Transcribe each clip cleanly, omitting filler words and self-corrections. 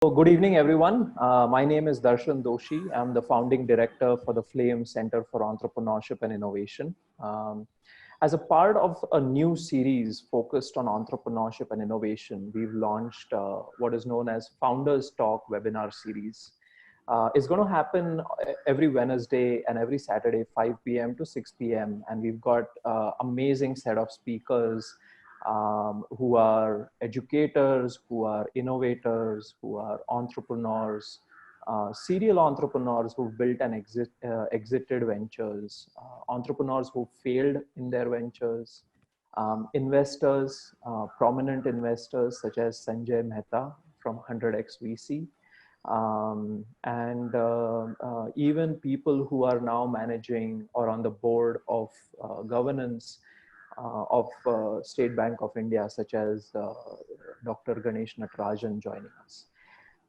Good evening, everyone. My name is Darshan Doshi. I'm the founding director for the Flame Center for Entrepreneurship and Innovation. As a part of a new series focused on entrepreneurship and innovation, we've launched what is known as Founders Talk webinar series. It's going to happen every Wednesday and every Saturday, 5 p.m. to 6 p.m. And we've got amazing set of speakers who are educators, who are innovators, who are entrepreneurs, serial entrepreneurs who've built and exited ventures, entrepreneurs who failed in their ventures, investors, prominent investors such as Sanjay Mehta from 100x VC, and even people who are now managing or on the board of governance of State Bank of India, such as Dr. Ganesh Natarajan joining us.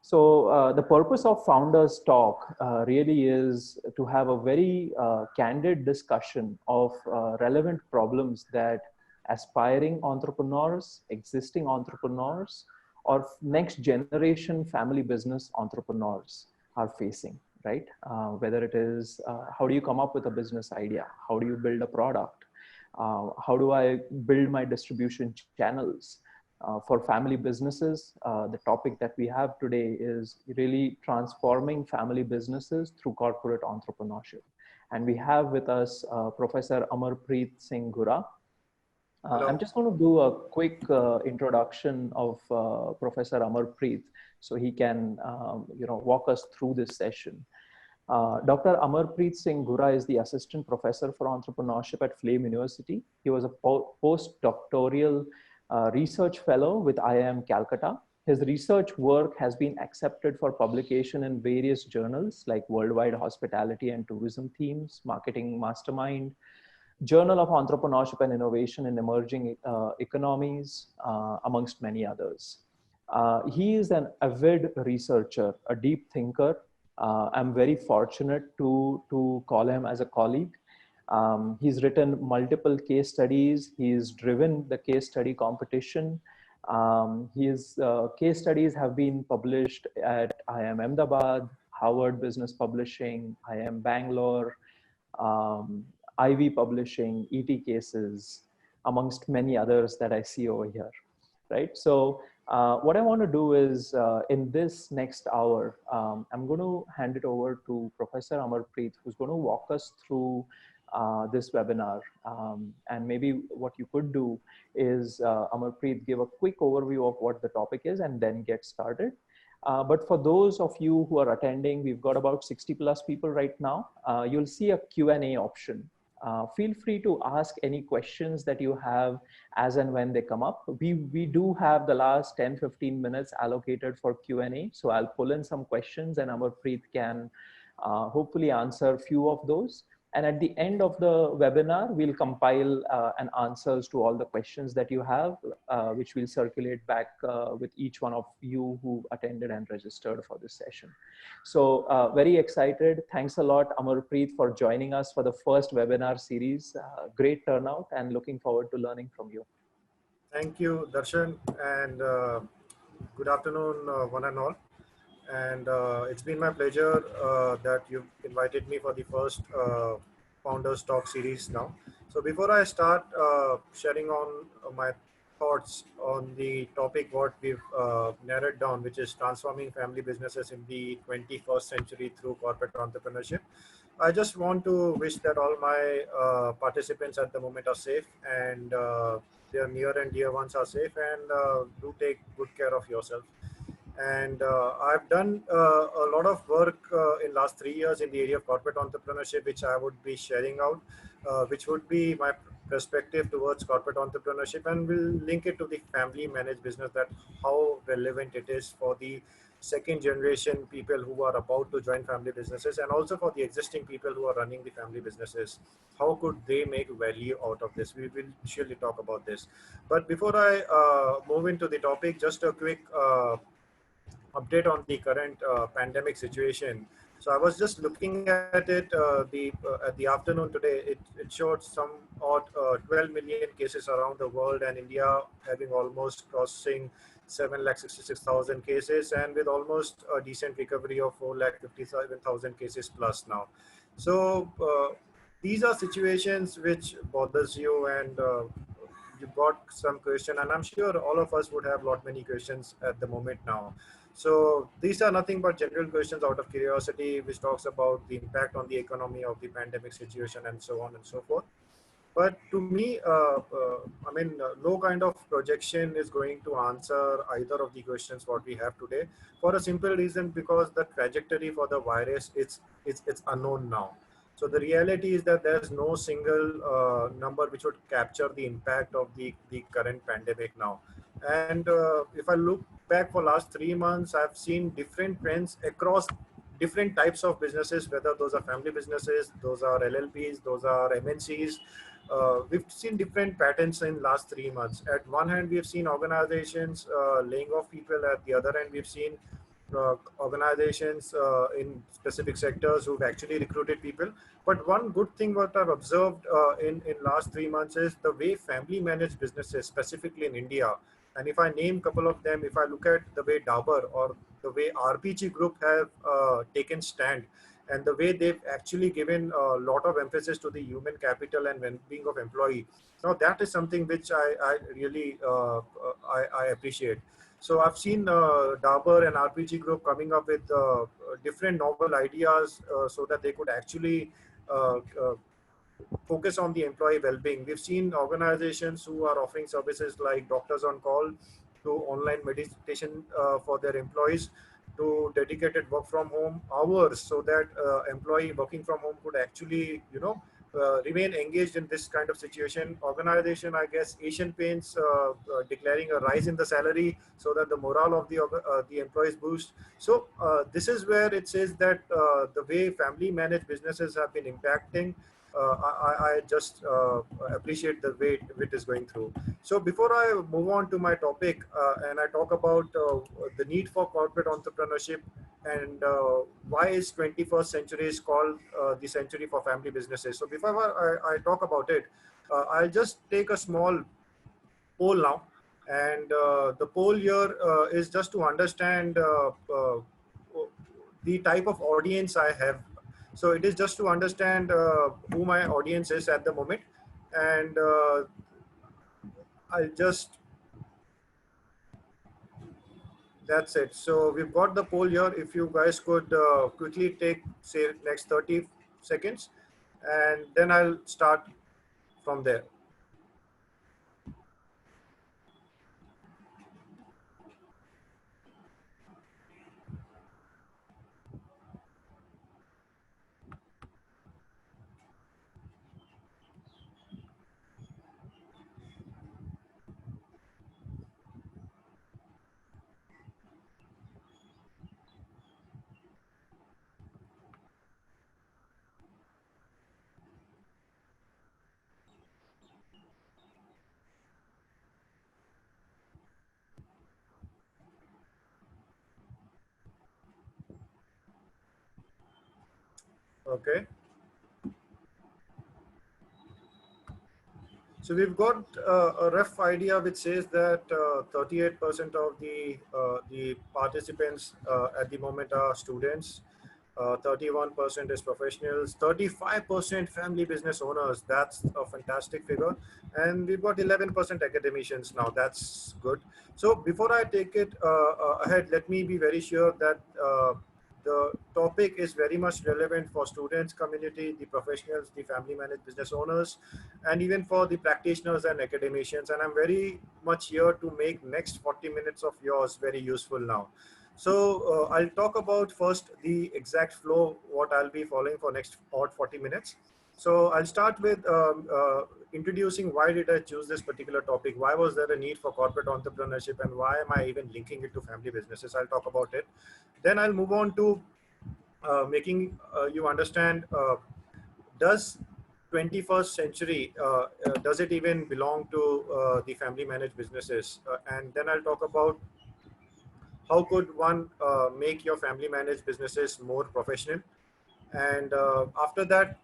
So the purpose of Founders Talk really is to have a very candid discussion of relevant problems that aspiring entrepreneurs, existing entrepreneurs, or next generation family business entrepreneurs are facing, right? Whether it is how do you come up with a business idea? How do you build a product? How do I build my distribution channels? For family businesses, the topic that we have today is really transforming family businesses through corporate entrepreneurship. And we have with us Professor Amarpreet Singh Gura. I'm just going to do a quick introduction of Professor Amarpreet so he can walk us through this session. Dr. Amarpreet Singh Gura is the Assistant Professor for Entrepreneurship at Flame University. He was a postdoctoral research fellow with IIM Calcutta. His research work has been accepted for publication in various journals like Worldwide Hospitality and Tourism Themes, Marketing Mastermind, Journal of Entrepreneurship and Innovation in Emerging Economies, amongst many others. He is an avid researcher, a deep thinker. I'm very fortunate to call him as a colleague. He's written multiple case studies. He's driven the case study competition. His case studies have been published at IIM Ahmedabad, Harvard Business Publishing, IIM Bangalore, Ivy Publishing, ET Cases, amongst many others that I see over here, right? So what I want to do is in this next hour, I'm going to hand it over to Professor Amarpreet, who's going to walk us through this webinar. And maybe what you could do is, Amarpreet, give a quick overview of what the topic is and then get started. But for those of you who are attending, we've got about 60 plus people right now. You'll see a Q&A option. Feel free to ask any questions that you have as and when they come up. We do have the last 10-15 minutes allocated for Q&A. So I'll pull in some questions and Amarpreet can hopefully answer a few of those. And at the end of the webinar, we'll compile an answers to all the questions that you have, which will circulate back with each one of you who attended and registered for this session. So very excited. Thanks a lot, Amarpreet, for joining us for the first webinar series. Great turnout and looking forward to learning from you. Thank you, Darshan, and good afternoon, one and all. And it's been my pleasure that you've invited me for the first Founders Talk series now. So before I start sharing on my thoughts on the topic what we've narrowed down, which is transforming family businesses in the 21st century through corporate entrepreneurship, I just want to wish that all my participants at the moment are safe and their near and dear ones are safe, and do take good care of yourself. And I've done a lot of work in last 3 years in the area of corporate entrepreneurship, which I would be sharing out, which would be my perspective towards corporate entrepreneurship, and we'll link it to the family managed business, that how relevant it is for the second generation people who are about to join family businesses, and also for the existing people who are running the family businesses. How could they make value out of this? We will surely talk about this. But before I move into the topic, just a quick update on the current pandemic situation. So I was just looking at it at the afternoon today. It showed some odd 12 million cases around the world, and India having almost crossing 7,66,000 cases, and with almost a decent recovery of 4,57,000 cases plus now. So these are situations which bothers you, and you got some question, and I'm sure all of us would have lot many questions at the moment now. So these are nothing but general questions out of curiosity, which talks about the impact on the economy of the pandemic situation and so on and so forth. But to me, no kind of projection is going to answer either of the questions what we have today, for a simple reason, because the trajectory for the virus, it's unknown now. So the reality is that there's no single number which would capture the impact of the current pandemic now. And if I look back for last 3 months, I've seen different trends across different types of businesses, whether those are family businesses, those are LLPs, those are MNCs. We've seen different patterns in last 3 months. At one hand, we've seen organizations laying off people. At the other hand, we've seen organizations in specific sectors who've actually recruited people. But one good thing what I've observed in last 3 months is the way family managed businesses, specifically in India. And if I name a couple of them, if I look at the way Dabur or the way RPG Group have taken stand, and the way they've actually given a lot of emphasis to the human capital and well-being of employee. Now that is something which I really I appreciate. So I've seen Dabur and RPG Group coming up with different novel ideas so that they could actually uh, uh, focus on the employee well-being. We've seen organizations who are offering services like doctors on call, to online meditation for their employees, to dedicated work from home hours, so that employee working from home could actually, remain engaged in this kind of situation. Organization, I guess, Asian Paints declaring a rise in the salary so that the morale of the employees boost. So this is where it says that the way family managed businesses have been impacting. I just appreciate the way it is going through. So before I move on to my topic and I talk about the need for corporate entrepreneurship, and why is 21st century is called the century for family businesses. So before I talk about it, I'll just take a small poll now. And the poll here is just to understand the type of audience I have. So it is just to understand who my audience is at the moment. And I'll just, that's it. So we've got the poll here. If you guys could quickly take, say, next 30 seconds, and then I'll start from there. Okay. So we've got a rough idea which says that 38% of the participants at the moment are students, 31% is professionals, 35% family business owners. That's a fantastic figure. And we've got 11% academicians now. That's good. So before I take it ahead, let me be very sure that the topic is very much relevant for students community, the professionals, the family managed business owners, and even for the practitioners and academicians. And I'm very much here to make next 40 minutes of yours very useful now. So I'll talk about first the exact flow, what I'll be following for next odd 40 minutes. So I'll start with introducing why did I choose this particular topic? Why was there a need for corporate entrepreneurship, and why am I even linking it to family businesses? I'll talk about it. Then I'll move on to making you understand, does 21st century, does it even belong to the family managed businesses? And then I'll talk about how could one make your family managed businesses more professional. And after that,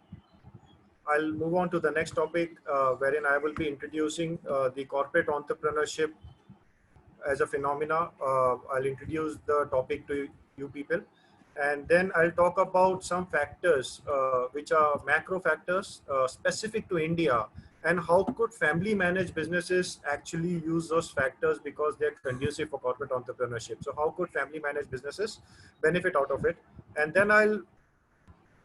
I'll move on to the next topic, wherein I will be introducing the corporate entrepreneurship as a phenomena. I'll introduce the topic to you people, and then I'll talk about some factors which are macro factors specific to India, and how could family managed businesses actually use those factors because they're conducive for corporate entrepreneurship. So how could family managed businesses benefit out of it? And then I'll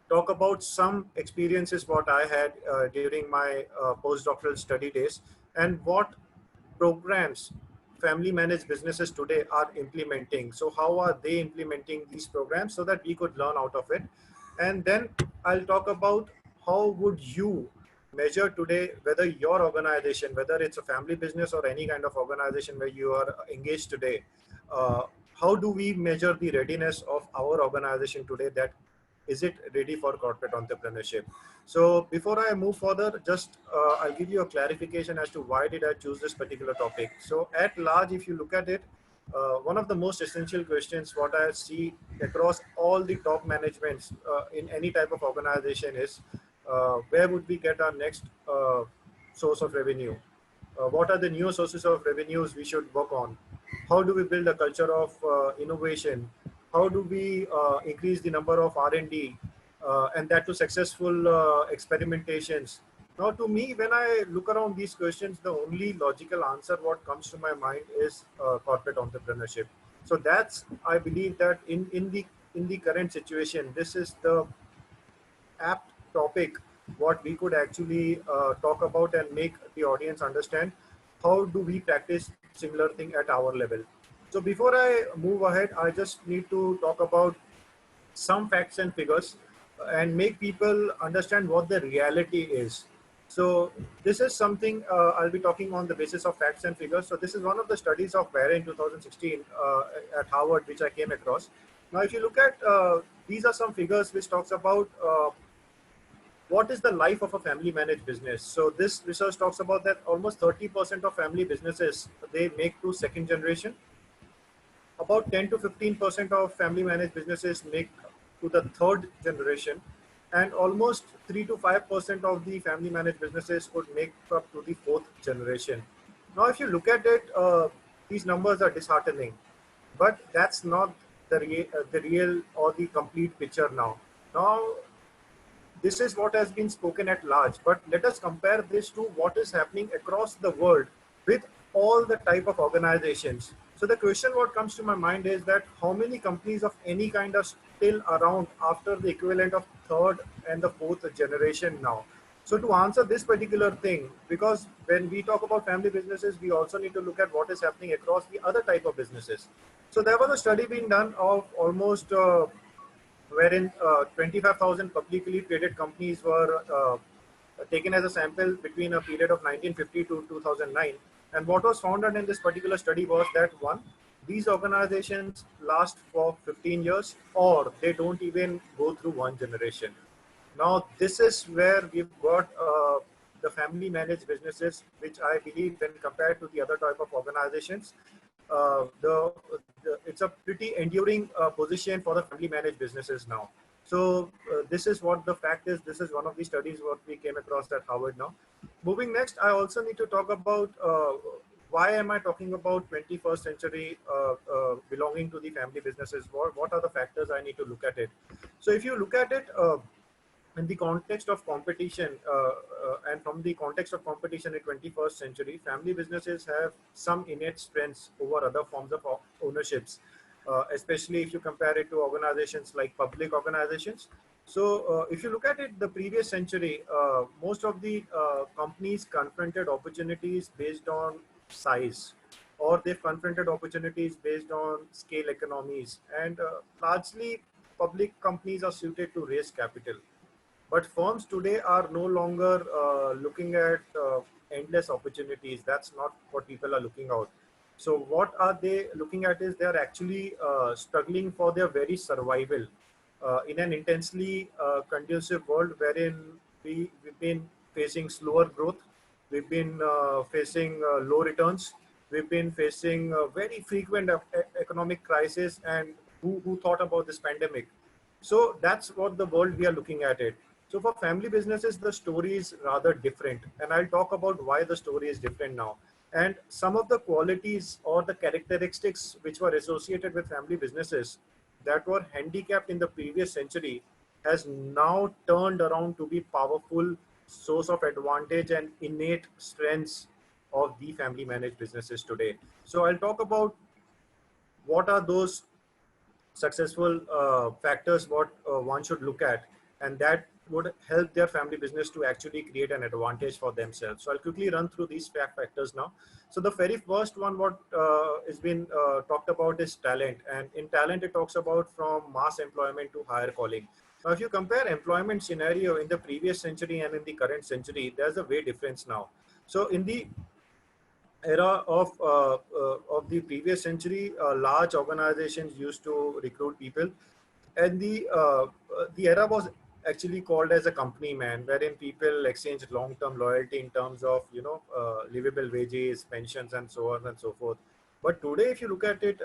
talk about some experiences what I had during my postdoctoral study days, and what programs family managed businesses today are implementing. So how are they implementing these programs so that we could learn out of it? And then I'll talk about how would you measure today whether your organization, whether it's a family business or any kind of organization where you are engaged today, uh, how do we measure the readiness of our organization today, that is it ready for corporate entrepreneurship? So before I move further, just I'll give you a clarification as to why did I choose this particular topic. So at large, if you look at it, one of the most essential questions what I see across all the top managements in any type of organization is, where would we get our next source of revenue? What are the new sources of revenues we should work on? How do we build a culture of innovation? How do we increase the number of R&D, and that to successful experimentations? Now, to me, when I look around these questions, the only logical answer what comes to my mind is corporate entrepreneurship. So that's, I believe that in the current situation, this is the apt topic what we could actually talk about and make the audience understand how do we practice similar thing at our level. So before I move ahead, I just need to talk about some facts and figures and make people understand what the reality is. So this is something I'll be talking on the basis of facts and figures. So this is one of the studies of Barre in 2016 at Harvard, which I came across. Now, if you look at these are some figures which talks about what is the life of a family managed business. So this research talks about that almost 30% of family businesses, they make to second generation. About 10 to 15% of family managed businesses make to the third generation, and almost 3 to 5% of the family managed businesses would make up to the fourth generation. Now, if you look at it, these numbers are disheartening, but that's not the real or the complete picture now. Now, this is what has been spoken at large, but let us compare this to what is happening across the world with all the type of organizations. So the question what comes to my mind is that how many companies of any kind are still around after the equivalent of third and the fourth generation now? So to answer this particular thing, because when we talk about family businesses, we also need to look at what is happening across the other type of businesses. So there was a study being done of almost wherein 25,000 publicly traded companies were taken as a sample between a period of 1950 to 2009. And what was found out in this particular study was that one, these organizations last for 15 years or they don't even go through one generation. Now, this is where we've got the family managed businesses, which I believe when compared to the other type of organizations, it's a pretty enduring position for the family managed businesses now. So this is what the fact is. This is one of the studies what we came across at Harvard now. Moving next, I also need to talk about why am I talking about 21st century belonging to the family businesses? What are the factors I need to look at it? So if you look at it, in the context of competition and from the context of competition in 21st century, family businesses have some innate strengths over other forms of ownerships, especially if you compare it to organizations like public organizations. So if you look at it, the previous century, most of the companies confronted opportunities based on size, or they've confronted opportunities based on scale economies, and largely public companies are suited to raise capital. But firms today are no longer looking at endless opportunities. That's not what people are looking out. So what are they looking at is they're actually struggling for their very survival in an intensely conducive world wherein we've been facing slower growth. We've been facing low returns. We've been facing very frequent economic crisis. And who thought about this pandemic? So that's what the world we are looking at it. So for family businesses, the story is rather different. And I'll talk about why the story is different now. And some of the qualities or the characteristics which were associated with family businesses that were handicapped in the previous century has now turned around to be powerful source of advantage and innate strengths of the family managed businesses today. So I'll talk about what are those successful factors what one should look at, and that would help their family business to actually create an advantage for themselves. So I'll quickly run through these factors now. So the very first one what has been talked about is talent, and in talent it talks about from mass employment to higher calling. Now if you compare employment scenario in the previous century and in the current century, there's a way difference now. So in the era of the previous century, large organizations used to recruit people, and the era was actually called as a company man, wherein people exchanged long-term loyalty in terms of livable wages, pensions, and so on and so forth. But today, if you look at it,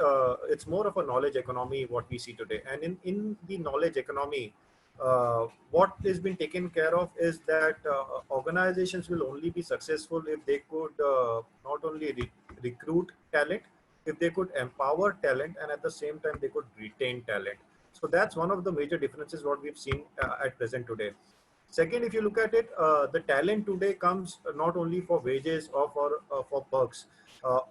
it's more of a knowledge economy what we see today, and in the knowledge economy, what has been taken care of is that organizations will only be successful if they could not only recruit talent, if they could empower talent, and at the same time they could retain talent. So that's one of the major differences what we've seen at present today. Second, if you look at it, the talent today comes not only for wages or for perks.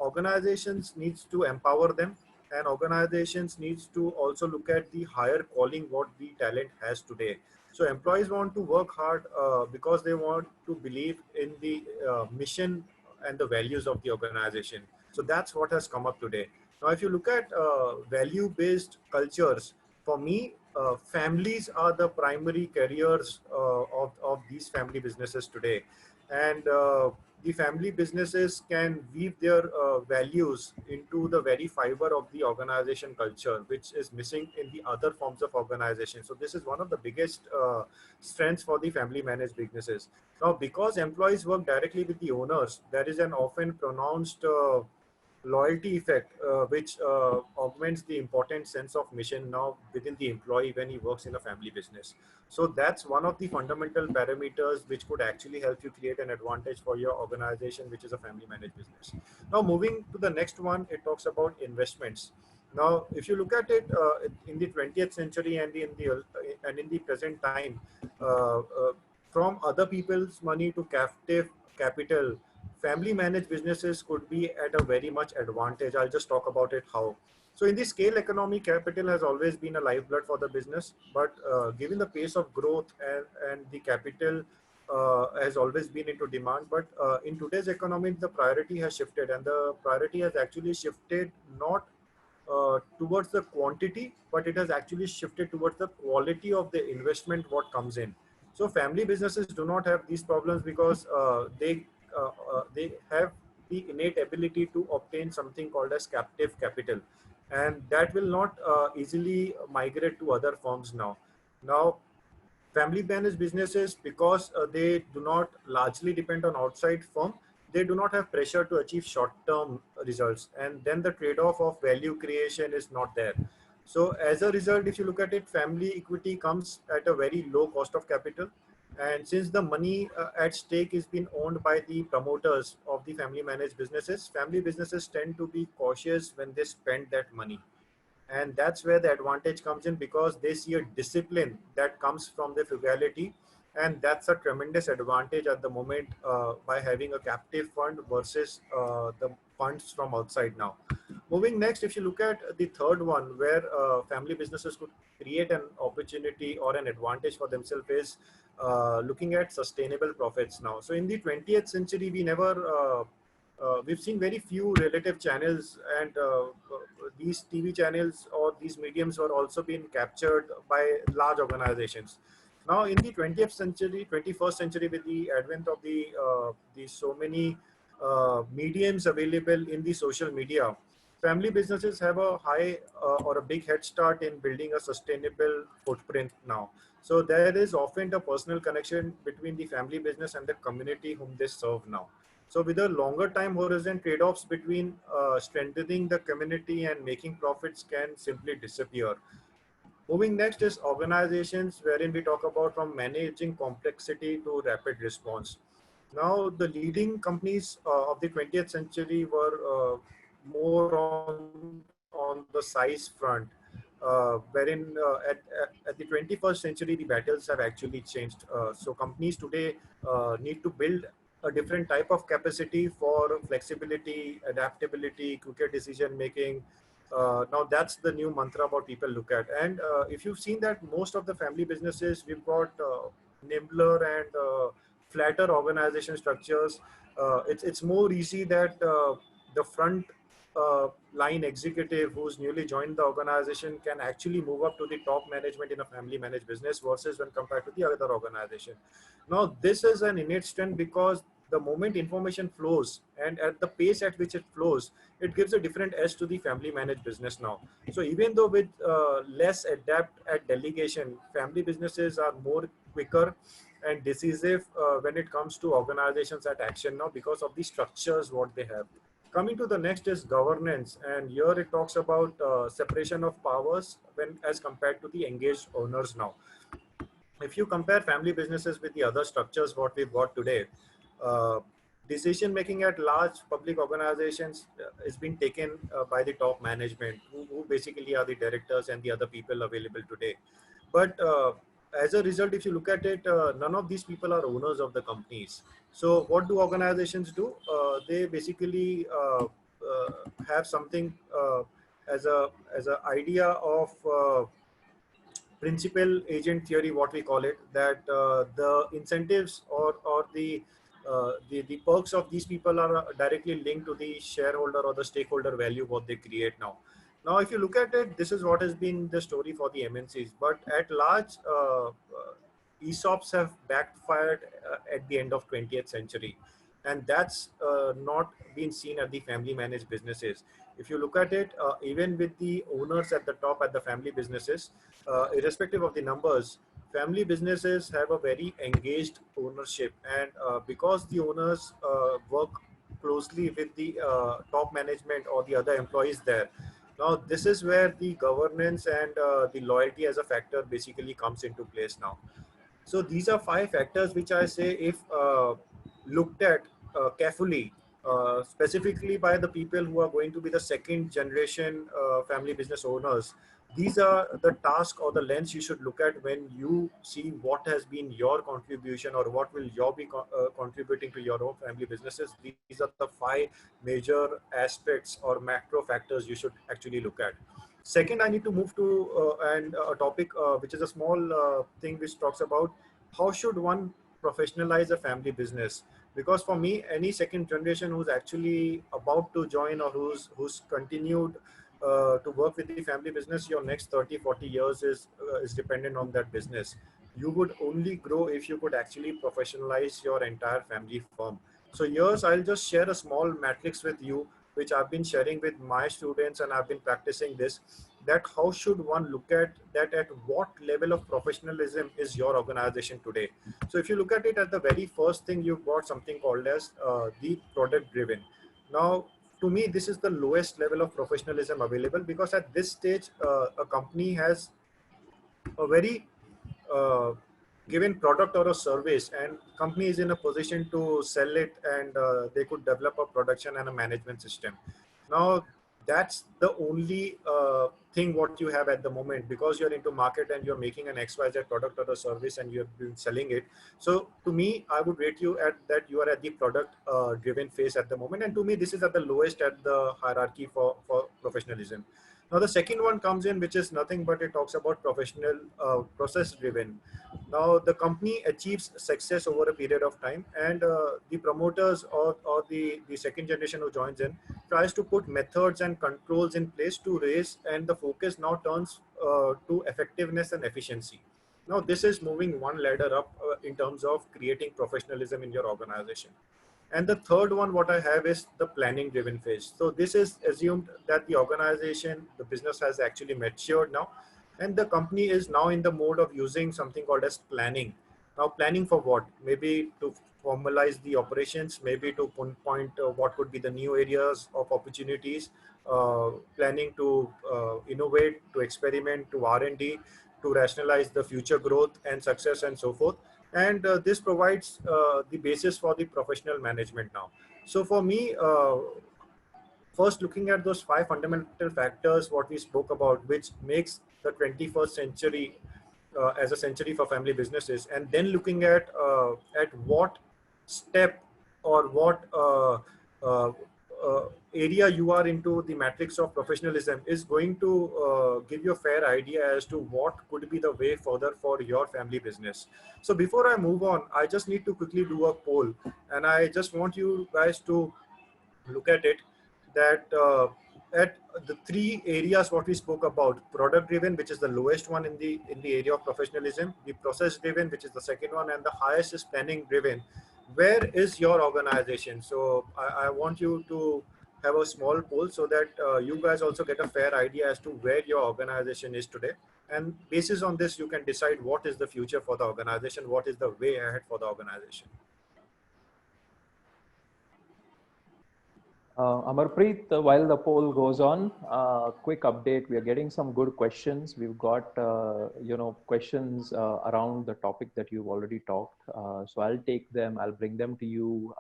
Organizations needs to empower them, and organizations needs to also look at the higher calling what the talent has today. So employees want to work hard because they want to believe in the mission and the values of the organization. So that's what has come up today. Now, if you look at value-based cultures, for me, families are the primary carriers of these family businesses today. And the family businesses can weave their values into the very fiber of the organization culture, which is missing in the other forms of organization. So this is one of the biggest strengths for the family managed businesses. Now, because employees work directly with the owners, there is an often pronounced loyalty effect, which augments the important sense of mission now within the employee when he works in a family business. So that's one of the fundamental parameters which could actually help you create an advantage for your organization, which is a family managed business. Now, moving to the next one, it talks about investments. Now, if you look at it in the 20th century and in the present time, from other people's money to captive capital, family managed businesses could be at a very much advantage. I'll just talk about it how. So in the scale economy, capital has always been a lifeblood for the business, but given the pace of growth and the capital has always been into demand. But in today's economy, the priority has shifted, and the priority has actually shifted not towards the quantity, but it has actually shifted towards the quality of the investment what comes in. So family businesses do not have these problems because they have the innate ability to obtain something called as captive capital, and that will not easily migrate to other firms now. Now, family managed businesses, because they do not largely depend on outside firm, they do not have pressure to achieve short term results, and then the trade off of value creation is not there. So as a result, if you look at it, family equity comes at a very low cost of capital, and since the money at stake is being owned by the promoters of the family managed businesses, family businesses tend to be cautious when they spend that money. And that's where the advantage comes in, because they see a discipline that comes from the frugality, and that's a tremendous advantage at the moment by having a captive fund versus the funds from outside now. Moving next, if you look at the third one where family businesses could create an opportunity or an advantage for themselves is looking at sustainable profits now. So in the 20th century, we've seen very few relative channels, and these TV channels or these mediums were also being captured by large organizations. Now, in the 20th century, 21st century, with the advent of the so many mediums available in the social media, family businesses have a high or a big head start in building a sustainable footprint now. So there is often a personal connection between the family business and the community whom they serve now. So with a longer time horizon, trade-offs between strengthening the community and making profits can simply disappear. Moving next is organizations, wherein we talk about from managing complexity to rapid response. Now, the leading companies of the 20th century were more on the size front, wherein at the 21st century, the battles have actually changed. So companies today need to build a different type of capacity for flexibility, adaptability, quicker decision making. Now that's the new mantra what people look at. And if you've seen that most of the family businesses, we've got nimbler and flatter organization structures. It's more easy that the front line executive who's newly joined the organization can actually move up to the top management in a family managed business versus when compared to the other organization. Now, this is an innate strength because the moment information flows and at the pace at which it flows, it gives a different edge to the family managed business now. So even though with less adapt at delegation, family businesses are more quicker and decisive when it comes to organizations at action now because of the structures what they have. Coming to the next is governance, and here it talks about separation of powers when as compared to the engaged owners now. If you compare family businesses with the other structures what we've got today, uh, decision making at large public organizations is being taken by the top management, who basically are the directors and the other people available today. But as a result, if you look at it, none of these people are owners of the companies. So what do organizations do? They basically have something as a idea of principal agent theory, what we call it, that the incentives or the perks of these people are directly linked to the shareholder or the stakeholder value what they create now. Now, if you look at it, this is what has been the story for the MNCs. But at large, ESOPs have backfired at the end of 20th century, and that's not been seen at the family managed businesses. If you look at it, even with the owners at the top at the family businesses, irrespective of the numbers, family businesses have a very engaged ownership, and because the owners work closely with the top management or the other employees there. Now, this is where the governance and the loyalty as a factor basically comes into place now. So these are five factors which I say, if looked at carefully, specifically by the people who are going to be the second generation family business owners, these are the task or the lens you should look at when you see what has been your contribution or what will you be contributing to your own family businesses. These are the five major aspects or macro factors you should actually look at. Second, I need to move to and a topic which is a small thing which talks about how should one professionalize a family business. Because for me, any second generation who's actually about to join or who's continued to work with the family business, your next 30, 40 years is dependent on that business. You would only grow if you could actually professionalize your entire family firm. So yours, I'll just share a small matrix with you, which I've been sharing with my students, and I've been practicing this, that how should one look at that, at what level of professionalism is your organization today. So if you look at it, at the very first thing, you've got something called as the product driven. Now, to me, this is the lowest level of professionalism available, because at this stage, a company has a very uh, given product or a service, and company is in a position to sell it, and they could develop a production and a management system. Now, that's the only thing what you have at the moment, because you're into market and you're making an XYZ product or a service and you have been selling it. So to me, I would rate you at that you are at the product driven phase at the moment, and to me this is at the lowest at the hierarchy for professionalism. Now the second one comes in, which is nothing but it talks about professional process driven. Now the company achieves success over a period of time, and the promoters or the second generation who joins in tries to put methods and controls in place to raise, and the focus now turns to effectiveness and efficiency. Now this is moving one ladder up in terms of creating professionalism in your organization. And the third one, what I have, is the planning driven phase. So this is assumed that the organization, the business has actually matured now, and the company is now in the mode of using something called as planning. Now, planning for what? Maybe to formalize the operations, maybe to pinpoint what could be the new areas of opportunities, planning to innovate, to experiment, to R&D, to rationalize the future growth and success and so forth. and this provides the basis for the professional management now. So for me, first looking at those five fundamental factors what we spoke about, which makes the 21st century as a century for family businesses, and then looking at what step or what uh, area you are into the matrix of professionalism is going to give you a fair idea as to what could be the way further for your family business. So before I move on, I just need to quickly do a poll, and I just want you guys to look at it, that at the three areas what we spoke about: product driven, which is the lowest one in the area of professionalism; the process driven, which is the second one; and the highest is planning driven. Where is your organization? So I want you to have a small poll so that you guys also get a fair idea as to where your organization is today, and basis on this you can decide what is the future for the organization, what is the way ahead for the organization. Amarpreet, while the poll goes on, quick update. We are getting some good questions. We've got, questions around the topic that you've already talked. So I'll take them. I'll bring them to you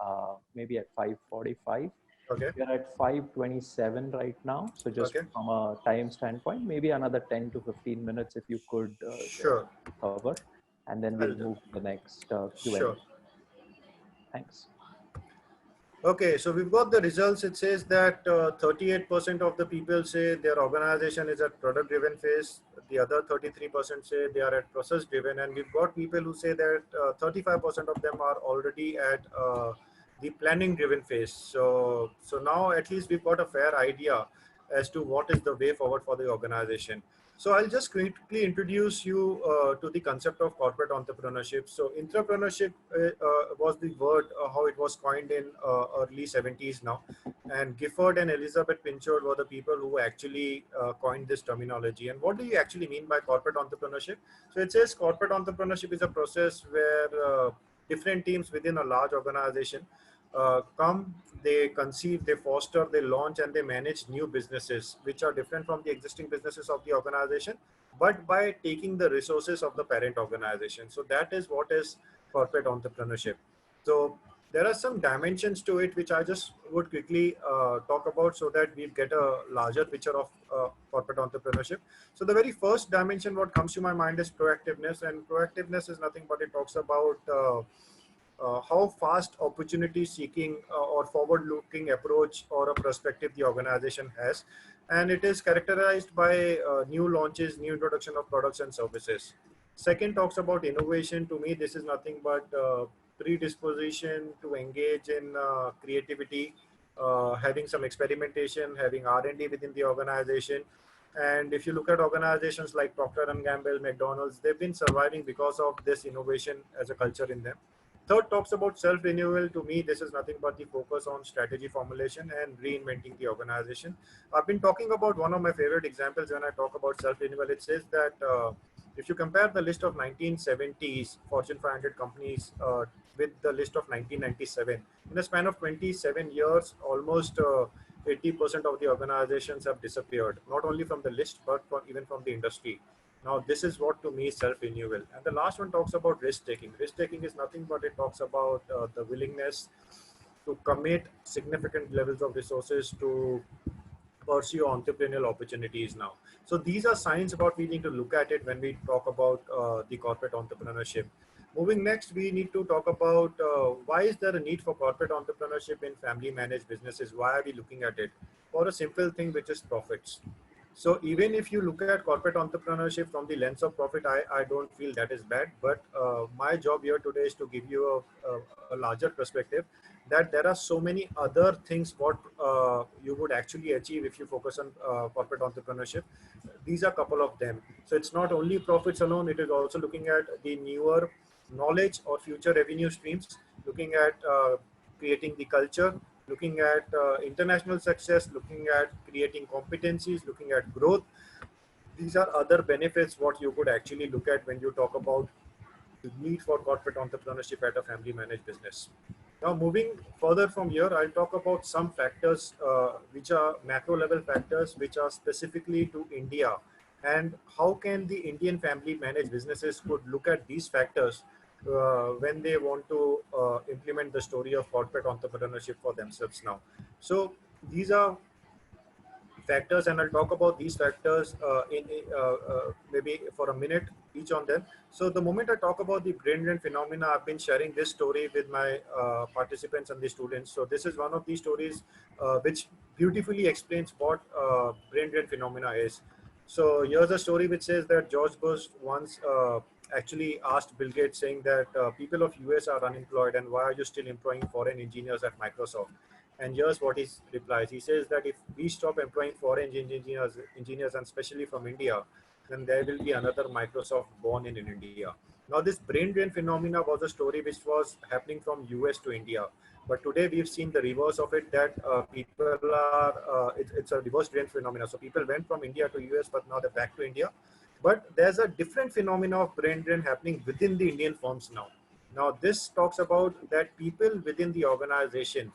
maybe at 5:45. Okay. We are at 5:27 right now. So just Okay. from a time standpoint, maybe another 10 to 15 minutes if you could Sure. cover, and then I'll we'll do. move to the next Q&A. Sure. Thanks. Okay, so we've got the results. It says that 38% of the people say their organization is at product driven phase. The other 33% say they are at process driven. And we've got people who say that 35% of them are already at the planning driven phase. So now at least we've got a fair idea as to what is the way forward for the organization. So I'll just quickly introduce you to the concept of corporate entrepreneurship. So entrepreneurship was the word how it was coined in early 70s now, and Gifford and Elizabeth Pinchot were the people who actually coined this terminology. And what do you actually mean by corporate entrepreneurship? So it says corporate entrepreneurship is a process where different teams within a large organization come, they conceive, they foster, they launch, and they manage new businesses, which are different from the existing businesses of the organization, but by taking the resources of the parent organization. So that is what is corporate entrepreneurship. So there are some dimensions to it, which I just would quickly talk about so that we get a larger picture of corporate entrepreneurship. So the very first dimension, what comes to my mind is proactiveness, and proactiveness is nothing but it talks about how fast opportunity seeking or forward looking approach or a perspective the organization has, and it is characterized by new launches, new introduction of products and services. Second talks about innovation. To me, this is nothing but predisposition to engage in creativity, having some experimentation, having R&D within the organization. And if you look at organizations like Procter and Gamble, McDonald's, they've been surviving because of this innovation as a culture in them. Third talks about self-renewal. To me, this is nothing but the focus on strategy formulation and reinventing the organization. I've been talking about one of my favorite examples when I talk about self-renewal. It says that if you compare the list of 1970s Fortune 500 companies with the list of 1997, in a span of 27 years, almost 80% of the organizations have disappeared, not only from the list, but even from the industry. Now, this is what to me is self-renewal. And the last one talks about risk-taking. Risk-taking is nothing but it talks about the willingness to commit significant levels of resources to pursue entrepreneurial opportunities now. So these are signs about we need to look at it when we talk about the corporate entrepreneurship. Moving next, we need to talk about why is there a need for corporate entrepreneurship in family managed businesses? Why are we looking at it? For a simple thing, which is profits. So even if you look at corporate entrepreneurship from the lens of profit, I don't feel that is bad. But my job here today is to give you a larger perspective that there are so many other things what you would actually achieve if you focus on corporate entrepreneurship. These are a couple of them. So it's not only profits alone, it is also looking at the newer knowledge or future revenue streams, looking at creating the culture, looking at international success, looking at creating competencies, looking at growth. These are other benefits what you could actually look at when you talk about the need for corporate entrepreneurship at a family managed business. Now, moving further from here, I'll talk about some factors which are macro level factors which are specifically to India, and how can the Indian family managed businesses could look at these factors when they want to implement the story of corporate entrepreneurship for themselves now. So these are factors, and I'll talk about these factors maybe for a minute each on them. So the moment I talk about the brain drain phenomena, I've been sharing this story with my participants and the students. So this is one of these stories which beautifully explains what brain drain phenomena is. So here's a story which says that George Bush once actually asked Bill Gates, saying that people of US are unemployed and why are you still employing foreign engineers at Microsoft? And here's what he replies. He says that if we stop employing foreign engineers and especially from India, then there will be another Microsoft born in India. Now, this brain drain phenomena was a story which was happening from US to India. But today we've seen the reverse of it, that people are, it's a reverse drain phenomena. So people went from India to US, but now they're back to India. But there's a different phenomena of brain drain happening within the Indian firms now. Now, this talks about that people within the organizations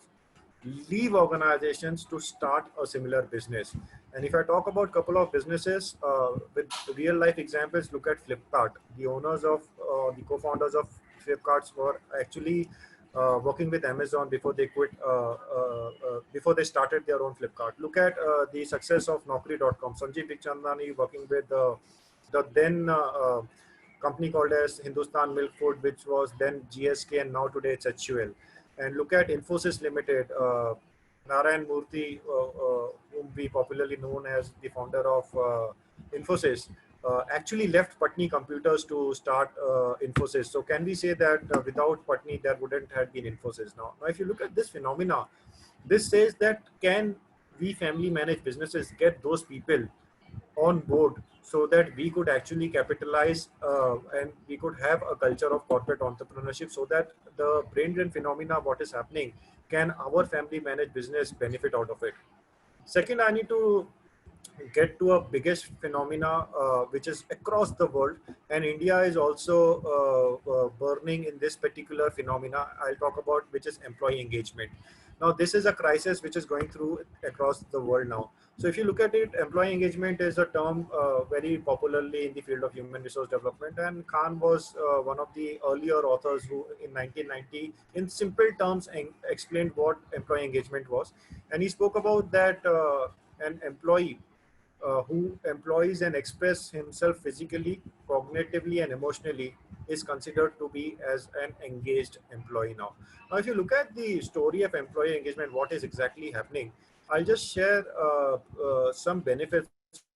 leave organizations to start a similar business. And if I talk about a couple of businesses with real life examples, look at Flipkart. The owners of the co-founders of Flipkarts were actually working with Amazon before they quit, before they started their own Flipkart. Look at the success of Naukri.com. Sanjeev Bikhchandani working with the then company called as Hindustan Milk Food, which was then GSK, and now today it's HUL. And look at Infosys Limited. Narayan Murthy, whom we popularly known as the founder of Infosys, actually left Patni Computers to start Infosys. So can we say that without Patni, there wouldn't have been Infosys? Now, if you look at this phenomena, this says that can we family managed businesses get those people on board so that we could actually capitalize and we could have a culture of corporate entrepreneurship, so that the brain drain phenomena, what is happening, can our family managed business benefit out of it? Second, I need to get to a biggest phenomena which is across the world, and India is also burning in this particular phenomena I'll talk about, which is employee engagement. Now this is a crisis which is going through across the world now. So if you look at it, employee engagement is a term very popularly in the field of human resource development, and Khan was one of the earlier authors who in 1990 in simple terms explained what employee engagement was. And he spoke about that an employee who employs and express himself physically, cognitively, and emotionally is considered to be as an engaged employee now. Now, if you look at the story of employee engagement, what is exactly happening, I'll just share some benefits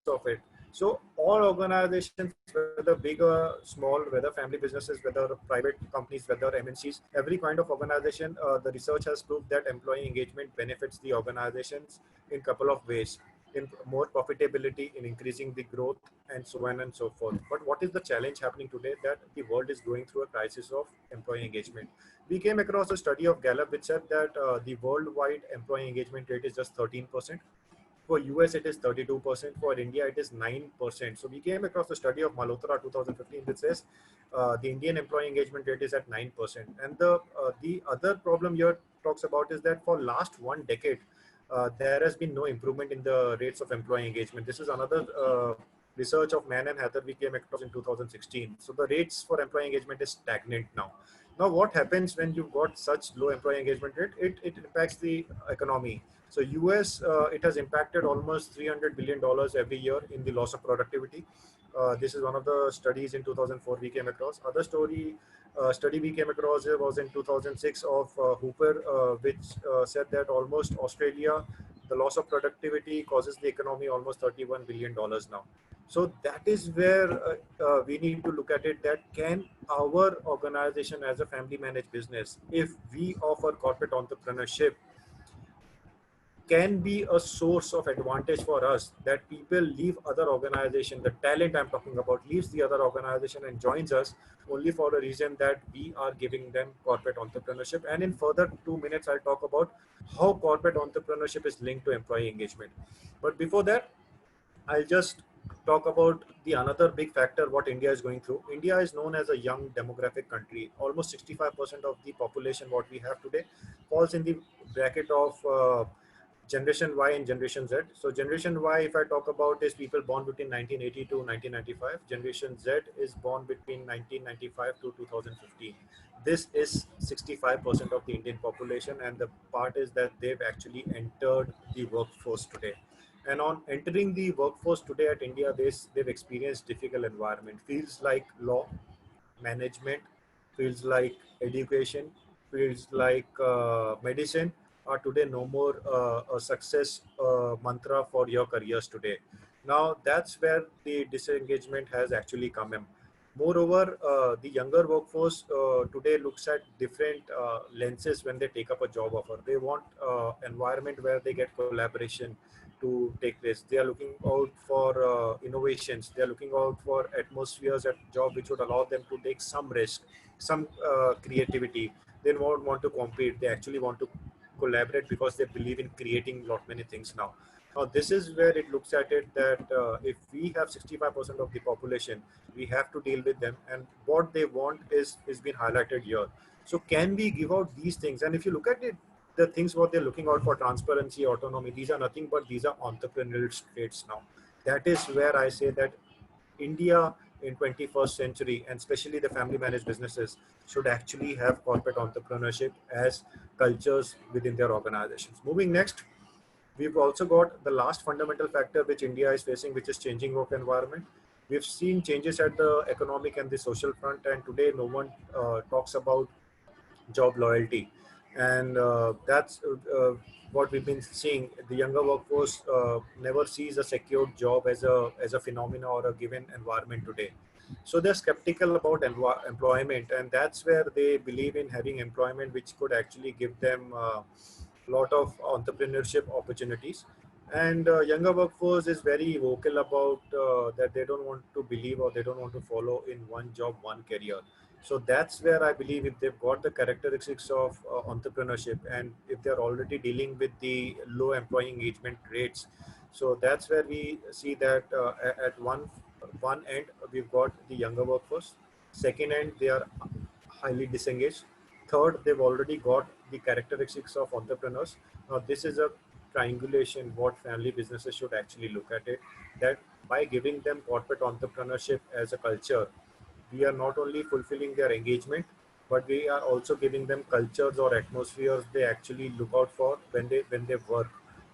of it. So all organizations, whether big or small, whether family businesses, whether private companies, whether MNCs, every kind of organization, the research has proved that employee engagement benefits the organizations in a couple of ways: in more profitability, in increasing the growth, and so on and so forth. But what is the challenge happening today? That the world is going through a crisis of employee engagement. We came across a study of Gallup which said that the worldwide employee engagement rate is just 13%. For US, it is 32%. For India, it is 9%. So we came across the study of Malhotra 2015, which says the Indian employee engagement rate is at 9%. And the other problem here talks about is that for last one decade, there has been no improvement in the rates of employee engagement. This is another research of Mann and Heather we came across in 2016. So the rates for employee engagement is stagnant now. Now, what happens when you've got such low employee engagement rate? It impacts the economy. So US, it has impacted almost $300 billion every year in the loss of productivity. This is one of the studies in 2004 we came across. Other study we came across was in 2006 of Hooper, which said that almost Australia, the loss of productivity causes the economy almost $31 billion now. So that is where we need to look at it, that can our organization as a family managed business, if we offer corporate entrepreneurship, can be a source of advantage for us, that people leave other organization, the talent I'm talking about leaves the other organization and joins us only for a reason that we are giving them corporate entrepreneurship. And in further 2 minutes, I'll talk about how corporate entrepreneurship is linked to employee engagement. But before that, I'll just talk about the another big factor what India is going through. India is known as a young demographic country. Almost 65% of the population what we have today falls in the bracket of Generation Y and Generation Z. So Generation Y, if I talk about, is people born between 1980 to 1995. Generation Z is born between 1995 to 2015. This is 65% of the Indian population, and the part is that they've actually entered the workforce today. And on entering the workforce today at India, they've experienced difficult environment. Feels like law, management, fields like education, fields like medicine are today no more a success mantra for your careers today. Now that's where the disengagement has actually come in. Moreover, the younger workforce today looks at different lenses when they take up a job offer. They want environment where they get collaboration to take place. They are looking out for innovations. They are looking out for atmospheres at job which would allow them to take some risk, some creativity. They don't want to compete. They actually want to collaborate because they believe in creating lot many things now. Now this is where it looks at it that if we have 65% of the population, we have to deal with them, and what they want is been highlighted here. So can we give out these things? And if you look at it, the things what they're looking out for, transparency, autonomy, these are nothing but these are entrepreneurial traits now. That is where I say that India in 21st century, and especially the family managed businesses, should actually have corporate entrepreneurship as cultures within their organizations. Moving next, we've also got the last fundamental factor which India is facing, which is changing work environment. We've seen changes at the economic and the social front, and today no one talks about job loyalty, and that's what we've been seeing. The younger workforce never sees a secured job as a phenomena or a given environment today. So they're skeptical about employment, and that's where they believe in having employment which could actually give them a lot of entrepreneurship opportunities. And younger workforce is very vocal about that they don't want to believe or they don't want to follow in one job, one career. So that's where I believe if they've got the characteristics of entrepreneurship, and if they're already dealing with the low employee engagement rates, so that's where we see that at one end we've got the younger workforce. Second end, they are highly disengaged. Third, they've already got the characteristics of entrepreneurs. Now this is a triangulation what family businesses should actually look at it, that by giving them corporate entrepreneurship as a culture, we are not only fulfilling their engagement, but we are also giving them cultures or atmospheres they actually look out for when they work.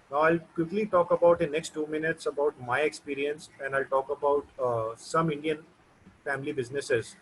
Now I'll quickly talk about in next 2 minutes about my experience, and I'll talk about some Indian family businesses